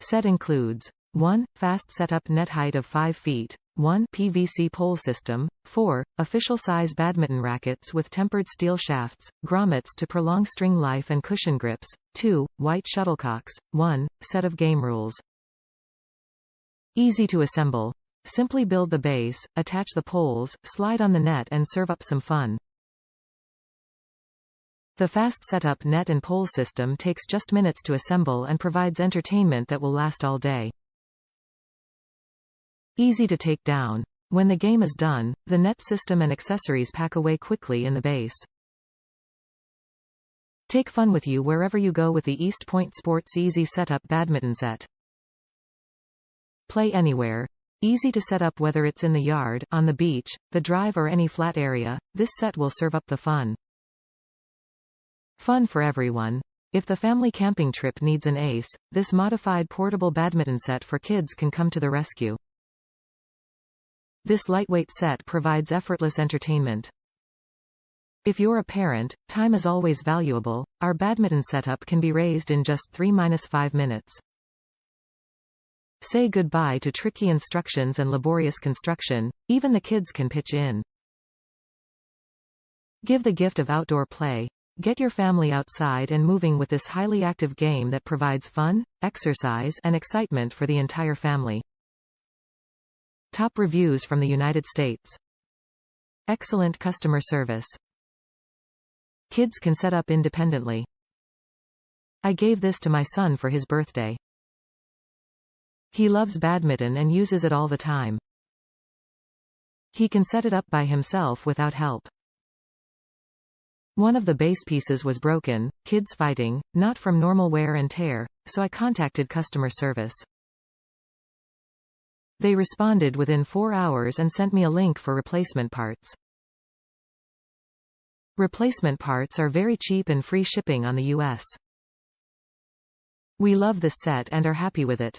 Set includes 1. Fast setup net height of 5 feet, 1. PVC pole system, 4. Official size badminton rackets with tempered steel shafts, grommets to prolong string life and cushion grips, 2. White shuttlecocks, 1. Set of game rules. Easy to assemble. Simply build the base, attach the poles, slide on the net and serve up some fun. The fast setup net and pole system takes just minutes to assemble and provides entertainment that will last all day. Easy to take down. When the game is done, the net system and accessories pack away quickly in the base. Take fun with you wherever you go with the EastPoint Sports Easy Setup Badminton Set. Play anywhere. Easy to set up whether it's in the yard, on the beach, the drive or any flat area, this set will serve up the fun. Fun for everyone. If the family camping trip needs an ace, this modified portable badminton set for kids can come to the rescue. This lightweight set provides effortless entertainment. If you're a parent, time is always valuable. Our badminton setup can be raised in just 3–5 minutes. Say goodbye to tricky instructions and laborious construction, even the kids can pitch in. Give the gift of outdoor play. Get your family outside and moving with this highly active game that provides fun, exercise, and excitement for the entire family. Top reviews from the United States. Excellent customer service. Kids can set up independently. I gave this to my son for his birthday. He loves badminton and uses it all the time. He can set it up by himself without help. One of the base pieces was broken, kids fighting, not from normal wear and tear, so I contacted customer service. They responded within 4 hours and sent me a link for replacement parts. Replacement parts are very cheap and free shipping on the US. We love this set and are happy with it.